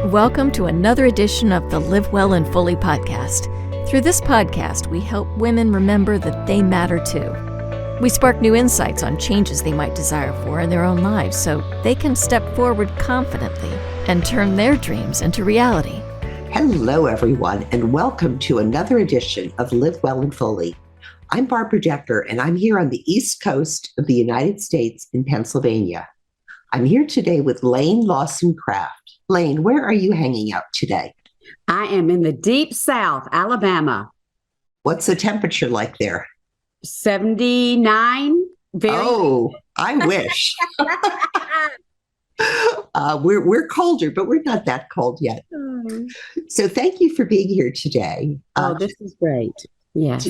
Welcome to another edition of the Live Well and Fully podcast. Through this podcast, we help women remember that they matter too. We spark new insights on changes they might desire for in their own lives so they can step forward confidently and turn their dreams into reality. Hello, everyone, and welcome to another edition of Live Well and Fully. I'm Barbara Decker, and I'm here on the East Coast of the United States in Pennsylvania. I'm here today with Laine Lawson Craft. Laine, where are you hanging out today? I am in the deep South, Alabama. What's the temperature like there? 79. Oh, I wish. We're colder, but we're not that cold yet. So thank you for being here today. This is great. Yes.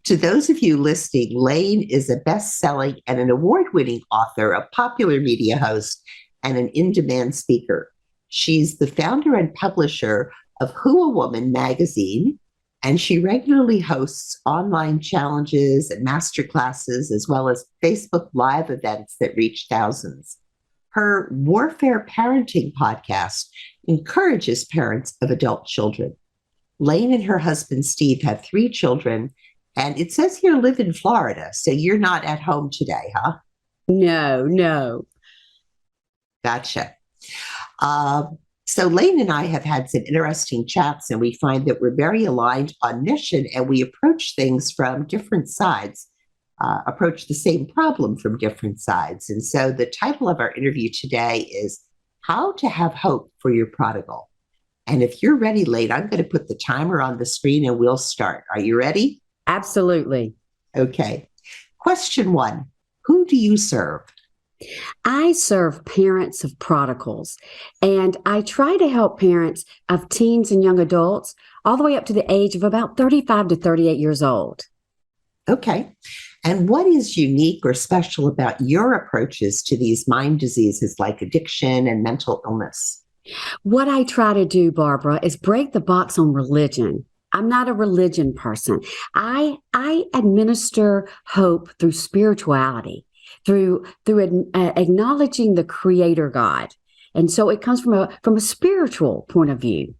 To those of you listening, Laine is a best-selling and an award-winning author, a popular media host, and an in-demand speaker. She's the founder and publisher of Who a Woman magazine, and she regularly hosts online challenges and masterclasses, as well as Facebook Live events that reach thousands. Her Warfare Parenting podcast encourages parents of adult children. Laine and her husband, Steve, have 3 children, and it says here live in Florida, so you're not at home today, huh? No. Gotcha. So Laine and I have had some interesting chats, and we find that we're very aligned on mission, and we approach things from different sides, approach the same problem from different sides. And so the title of our interview today is How to Have Hope for Your Prodigal. And if you're ready, Laine, I'm going to put the timer on the screen and we'll start. Are you ready? Absolutely. Okay. Question 1, who do you serve? I serve parents of prodigals, and I try to help parents of teens and young adults all the way up to the age of about 35 to 38 years old. Okay. And what is unique or special about your approaches to these mind diseases like addiction and mental illness? What I try to do, Barbara, is break the box on religion. I'm not a religion person. I administer hope through spirituality, through acknowledging the Creator God. And so it comes from a spiritual point of view.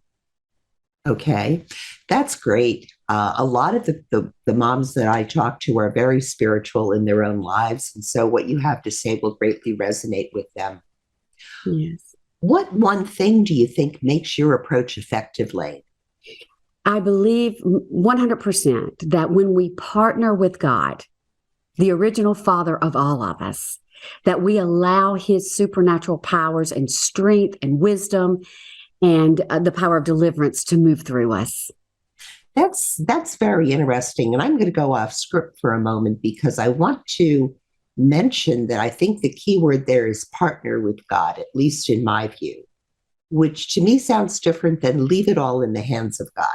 Okay, that's great. A lot of the moms that I talk to are very spiritual in their own lives. And so what you have to say will greatly resonate with them. Yes. What one thing do you think makes your approach effective, Laine? I believe 100% that when we partner with God, the original Father of all of us, that we allow His supernatural powers and strength and wisdom and the power of deliverance to move through us. That's very interesting. And I'm going to go off script for a moment because I want to mention that I think the key word there is partner with God, at least in my view, which to me sounds different than leave it all in the hands of God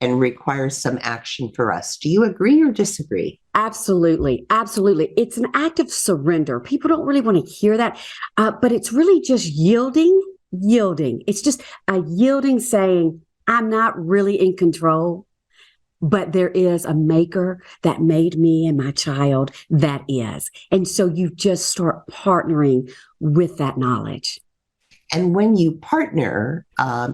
and requires some action for us. Do you agree or disagree? Absolutely. It's an act of surrender. People don't really want to hear that, but it's really just yielding. It's just a yielding saying, I'm not really in control, but there is a maker that made me and my child that is. And so you just start partnering with that knowledge. And when you partner,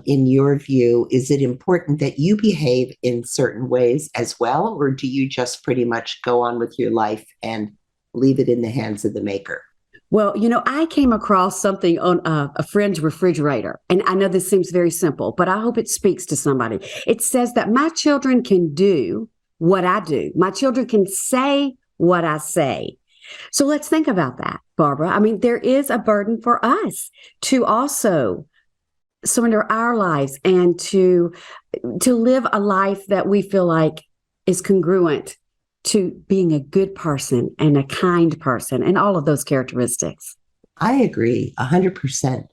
in your view, is it important that you behave in certain ways as well? Or do you just pretty much go on with your life and leave it in the hands of the maker? Well, I came across something on a friend's refrigerator, and I know this seems very simple, but I hope it speaks to somebody. It says that my children can do what I do. My children can say what I say. So let's think about that, Barbara. I mean, there is a burden for us to also surrender our lives and to live a life that we feel like is congruent to being a good person and a kind person and all of those characteristics. I agree 100%.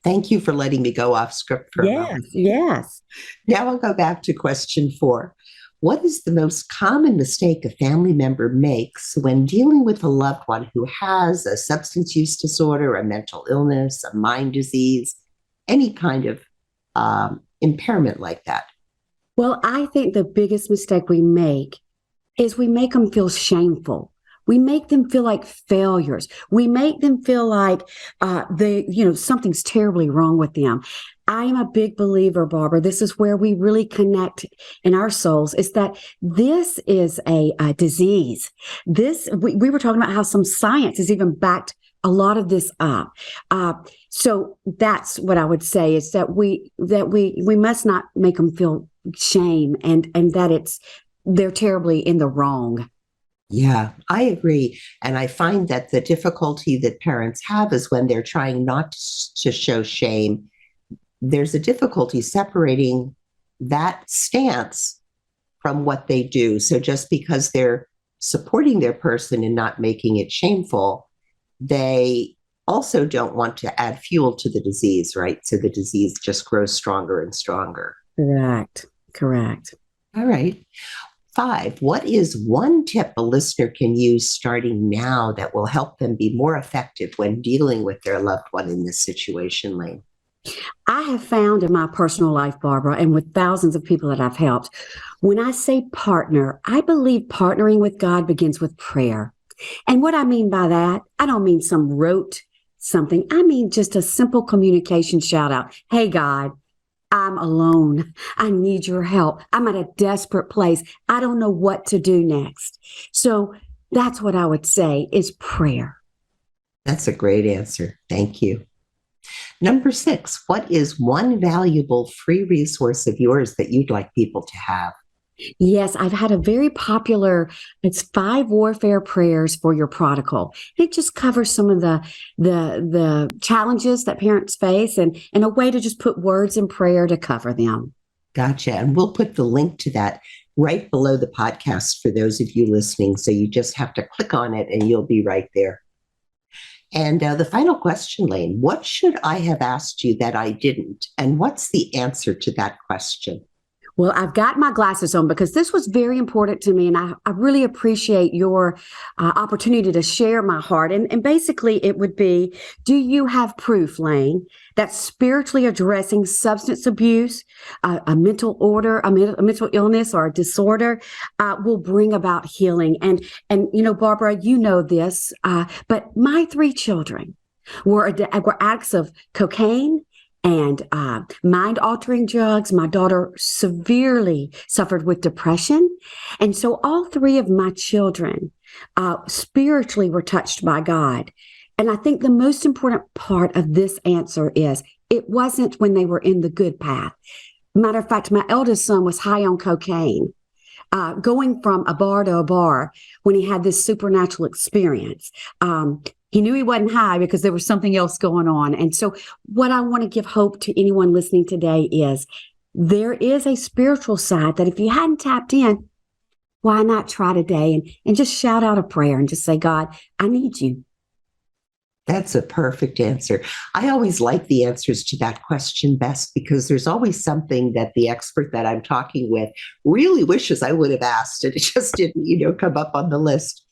Thank you for letting me go off script for a moment. Yes. Now I'll go back to question 4. What is the most common mistake a family member makes when dealing with a loved one who has a substance use disorder, a mental illness, a mind disease, any kind of impairment like that? Well, I think the biggest mistake we make is we make them feel shameful We make them feel like failures. We make them feel like something's terribly wrong with them. I am a big believer, Barbara. This is where we really connect in our souls, is that this is a disease. We were talking about how some science has even backed a lot of this up. So that's what I would say, is that we must not make them feel shame and that they're terribly in the wrong. Yeah, I agree. And I find that the difficulty that parents have is when they're trying not to show shame, there's a difficulty separating that stance from what they do. So just because they're supporting their person and not making it shameful, they also don't want to add fuel to the disease, right? So the disease just grows stronger and stronger. Correct. All right. 5, what is one tip a listener can use starting now that will help them be more effective when dealing with their loved one in this situation, Laine? I have found in my personal life, Barbara, and with thousands of people that I've helped, when I say partner, I believe partnering with God begins with prayer. And what I mean by that, I don't mean some rote something. I mean just a simple communication shout out. Hey, God, I'm alone. I need your help. I'm at a desperate place. I don't know what to do next. So that's what I would say is prayer. That's a great answer. Thank you. Number 6, what is one valuable free resource of yours that you'd like people to have? Yes, I've had a very popular, it's 5 warfare prayers for your prodigal. It just covers some of the challenges that parents face and a way to just put words in prayer to cover them. Gotcha. And we'll put the link to that right below the podcast for those of you listening. So you just have to click on it and you'll be right there. And the final question, Laine, what should I have asked you that I didn't? And what's the answer to that question? Well, I've got my glasses on because this was very important to me, and I really appreciate your opportunity to share my heart. And basically, it would be, do you have proof, Laine, that spiritually addressing substance abuse, a mental mental illness or a disorder will bring about healing? And Barbara, you know this, but my 3 children were addicts of cocaine and mind-altering drugs. My daughter severely suffered with depression. And so all 3 of my children spiritually were touched by God. And I think the most important part of this answer is it wasn't when they were in the good path. Matter of fact, my eldest son was high on cocaine, going from a bar to a bar when he had this supernatural experience. He knew he wasn't high because there was something else going on. And so what I want to give hope to anyone listening today is there is a spiritual side that if you hadn't tapped in, why not try today and just shout out a prayer and just say, God, I need you. That's a perfect answer. I always like the answers to that question best because there's always something that the expert that I'm talking with really wishes I would have asked, and it just didn't, come up on the list.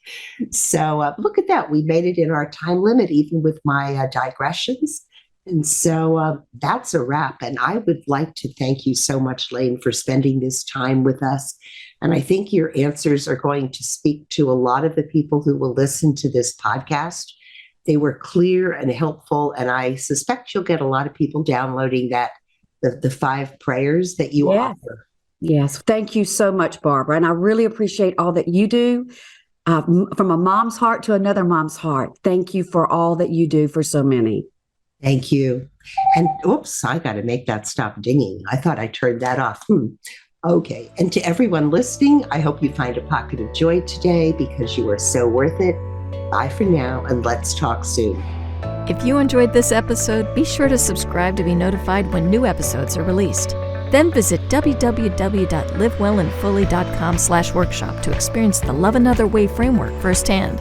So look at that. We made it in our time limit, even with my digressions. And so that's a wrap. And I would like to thank you so much, Laine, for spending this time with us. And I think your answers are going to speak to a lot of the people who will listen to this podcast. They were clear and helpful, and I suspect you'll get a lot of people downloading the 5 prayers that you offer. Yes, thank you so much, Barbara, and I really appreciate all that you do from a mom's heart to another mom's heart. Thank you for all that you do for so many. Thank you. And oops, I got to make that stop dinging. I thought I turned that off. Okay, and to everyone listening, I hope you find a pocket of joy today because you are so worth it. Bye for now, and let's talk soon. If you enjoyed this episode, be sure to subscribe to be notified when new episodes are released. Then visit www.livewellandfully.com/workshop to experience the Love Another Way framework firsthand.